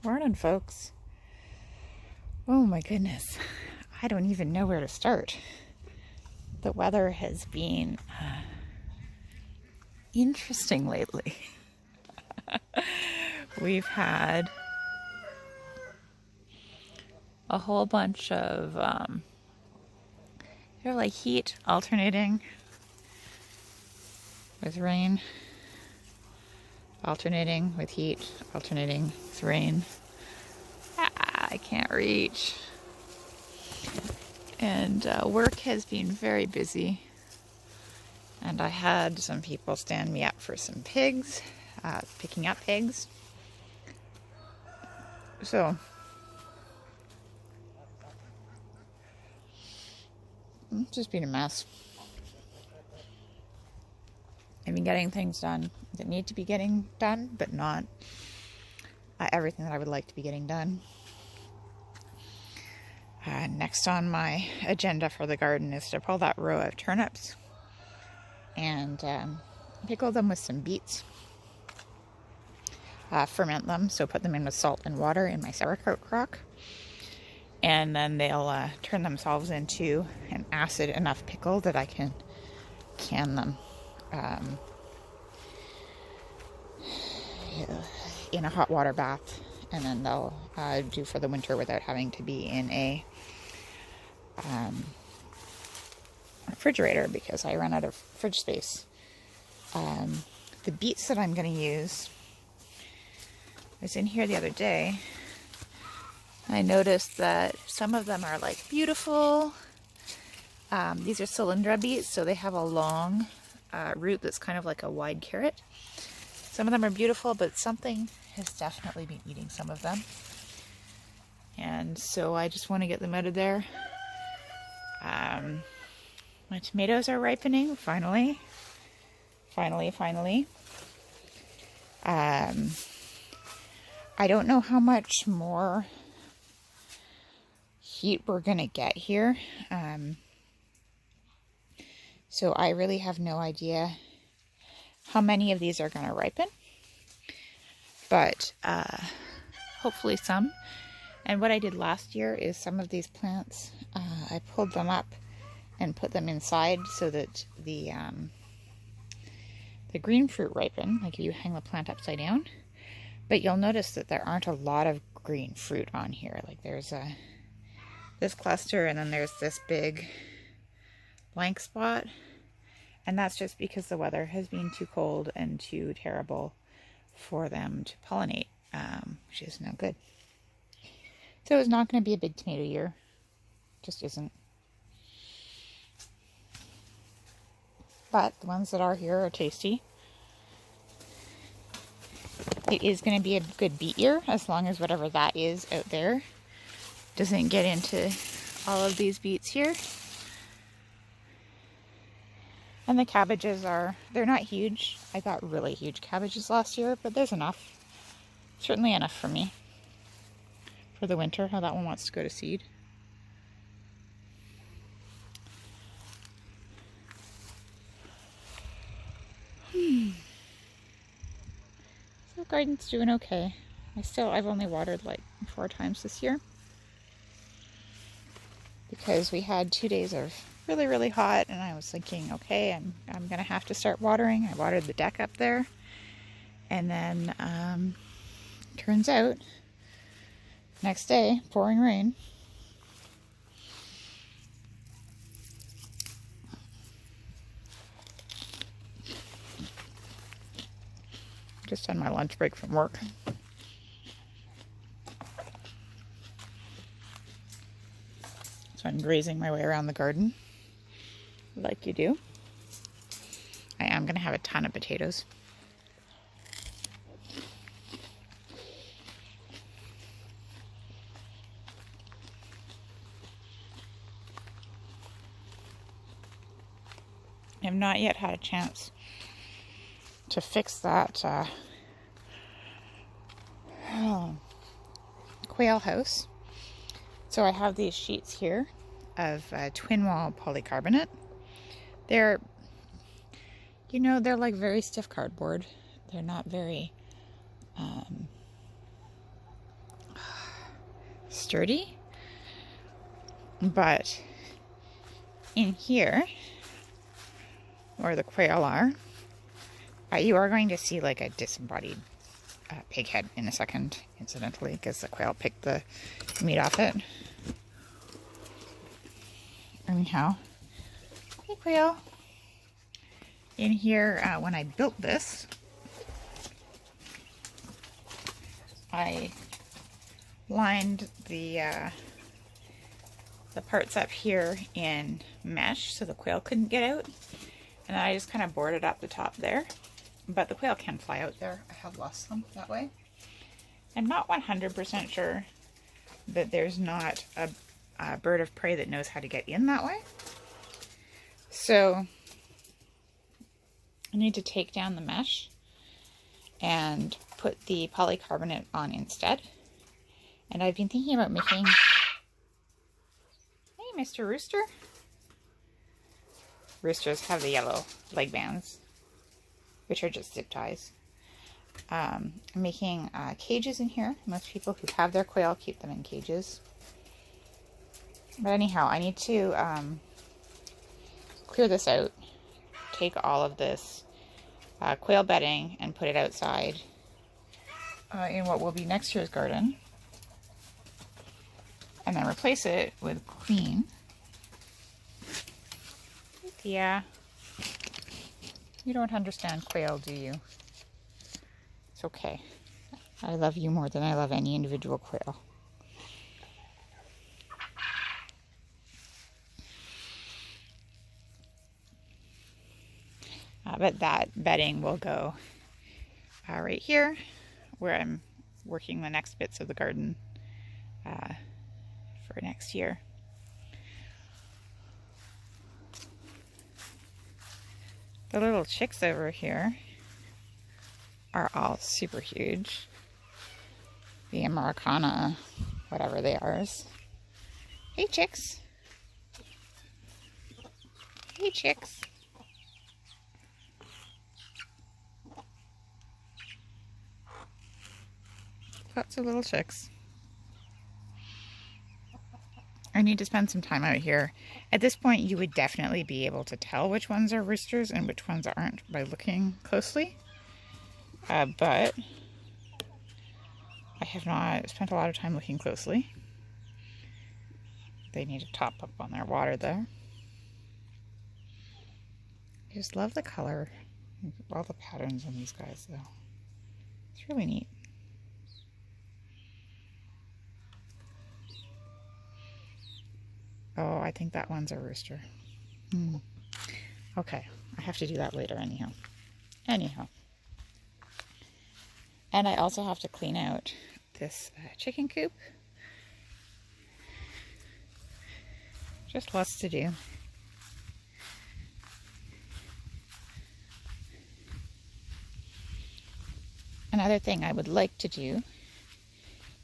Morning, folks. Oh my goodness. I don't even know where to start. The weather has been interesting lately. We've had a whole bunch of like heat alternating with rain, alternating with heat, alternating with rain. I can't reach. And work has been very busy. And I had some people stand me up for some pigs, picking up pigs. So, it's just been a mess. I've been getting things done that need to be getting done, but not everything that I would like to be getting done. Next on my agenda for the garden is to pull that row of turnips and pickle them with some beets. Ferment them, so put them in with salt and water in my sauerkraut crock. And then they'll turn themselves into an acid enough pickle that I can can them in a hot water bath. And then they'll do for the winter without having to be in a refrigerator because I run out of fridge space. The beets that I'm going to use, I was in here the other day. I noticed that some of them are like beautiful. These are cylindra beets, so they have a long root that's kind of like a wide carrot. Some of them are beautiful, but something has definitely been eating some of them. And so I just want to get them out of there. My tomatoes are ripening, finally. Finally. I don't know how much more heat we're gonna get here. So I really have no idea how many of these are gonna ripen. But hopefully some. And what I did last year is some of these plants, I pulled them up and put them inside so that the green fruit ripen, like if you hang the plant upside down. But you'll notice that there aren't a lot of green fruit on here. Like there's this cluster and then there's this big blank spot. And that's just because the weather has been too cold and too terrible for them to pollinate, which is no good. So it's not going to be a big tomato year. Just isn't. But the ones that are here are tasty. It is going to be a good beet year as long as whatever that is out there doesn't get into all of these beets here. And the cabbages they're not huge. I got really huge cabbages last year, but there's enough. Certainly enough for me. For the winter, how that one wants to go to seed. So the garden's doing okay. I've only watered like 4 times this year. Because we had 2 days of really, really hot, and I was thinking, okay, I'm gonna have to start watering. I watered the deck up there, and then turns out next day pouring rain. Just on my lunch break from work. So I'm grazing my way around the garden like you do. I am going to have a ton of potatoes. I have not yet had a chance to fix that quail house. So I have these sheets here of twin wall polycarbonate. They're like very stiff cardboard. They're not very sturdy. But in here, where the quail are, you are going to see like a disembodied pig head in a second, incidentally, because the quail picked the meat off it. Anyhow, hey quail. In here, when I built this, I lined the parts up here in mesh so the quail couldn't get out, and I just kind of boarded up the top there. But the quail can fly out there. I have lost them that way. I'm not 100% sure that there's not a bird of prey that knows how to get in that way. So I need to take down the mesh and put the polycarbonate on instead. And I've been thinking about making... Hey, Mr. Rooster. Roosters have the yellow leg bands, which are just zip ties. I'm making cages in here. Most people who have their quail keep them in cages. But anyhow, I need to clear this out, take all of this quail bedding and put it outside in what will be next year's garden, and then replace it with clean. Yeah. You don't understand quail, do you? It's okay. I love you more than I love any individual quail. But that bedding will go right here, where I'm working the next bits of the garden for next year. The little chicks over here are all super huge. The Americana, whatever they are. Hey chicks. Hey chicks. Lots of little chicks. I need to spend some time out here. At this point, you would definitely be able to tell which ones are roosters and which ones aren't by looking closely. But I have not spent a lot of time looking closely. They need to top up on their water there. I just love the color. All the patterns on these guys, though. It's really neat. Oh, I think that one's a rooster. Okay, I have to do that later anyhow. And I also have to clean out this chicken coop. Just lots to do. Another thing I would like to do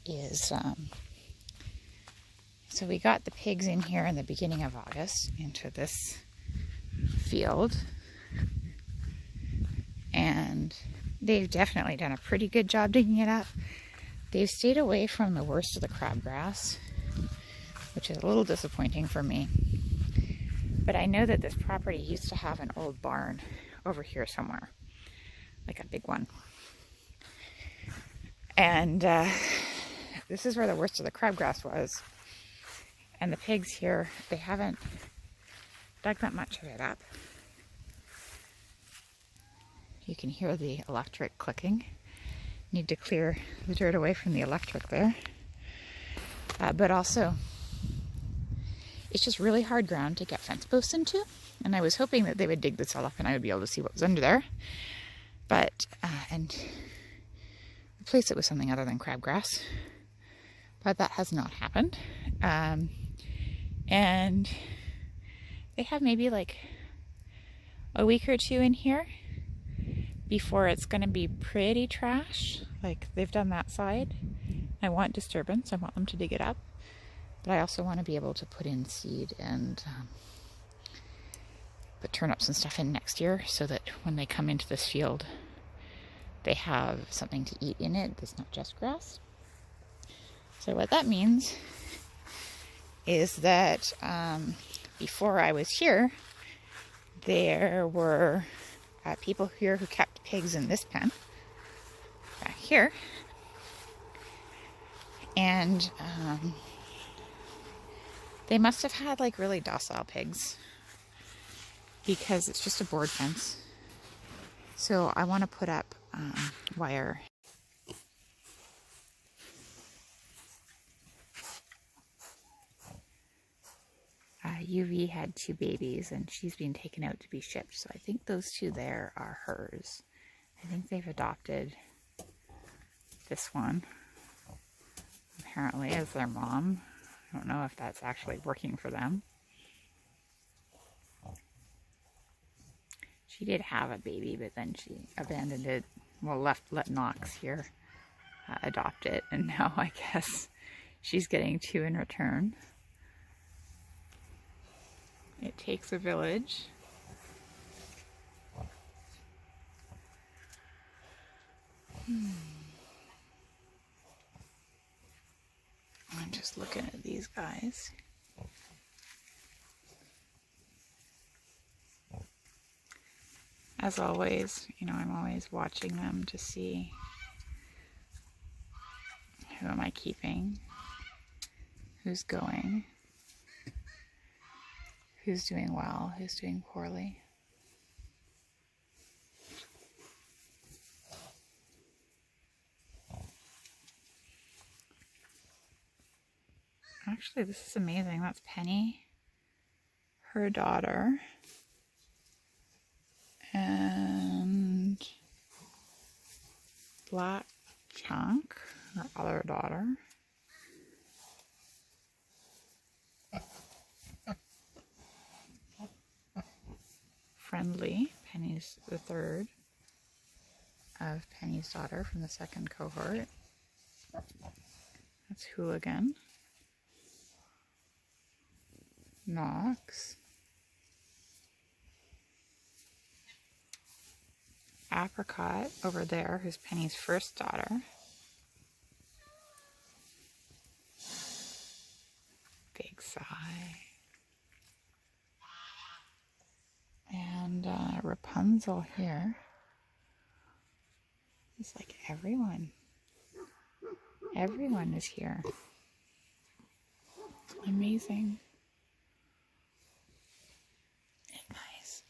is so we got the pigs in here in the beginning of August into this field, and they've definitely done a pretty good job digging it up. They've stayed away from the worst of the crabgrass, which is a little disappointing for me. But I know that this property used to have an old barn over here somewhere, like a big one. And this is where the worst of the crabgrass was. And the pigs here, they haven't dug that much of it up. You can hear the electric clicking. Need to clear the dirt away from the electric there. But also, it's just really hard ground to get fence posts into. And I was hoping that they would dig this all up and I would be able to see what was under there. But, and replace it with something other than crabgrass. But that has not happened. And they have maybe like a week or two in here before it's going to be pretty trash. Like, they've done that side. I want disturbance. I want them to dig it up. But I also want to be able to put in seed and put turnips and stuff in next year so that when they come into this field, they have something to eat in it that's not just grass. So what that means is that before I was here, there were people here who kept pigs in this pen back here, and they must have had like really docile pigs because it's just a board fence. So I want to put up wire. UV had 2 babies and she's been taken out to be shipped. So I think those 2 there are hers. I think they've adopted this one, apparently, as their mom. I don't know if that's actually working for them. She did have a baby, but then she abandoned it. Well, let Knox here adopt it, and now I guess she's getting 2 in return. It takes a village. I'm just looking at these guys. As always, you know, I'm always watching them to see who am I keeping, who's going, who's doing well, who's doing poorly. Actually, this is amazing. That's Penny, her daughter, and Black Chunk, her other daughter. Friendly, Penny's the third of Penny's daughter from the second cohort. That's Hooligan. Knox. Apricot over there, who's Penny's first daughter. Big sigh. And Rapunzel here. It's like everyone. Everyone is here. Amazing. Hey guys.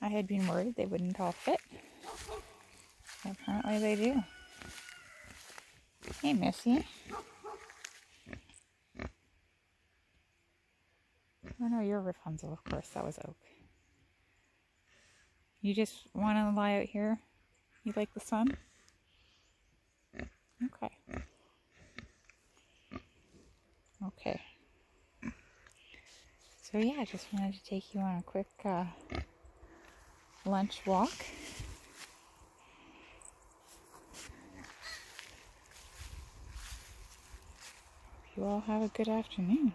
I had been worried they wouldn't all fit. Apparently they do. Hey Missy. Oh no, you're Rapunzel, of course. That was Oak. You just want to lie out here? You like the sun? Okay. Okay. So yeah, I just wanted to take you on a quick lunch walk. You all have a good afternoon.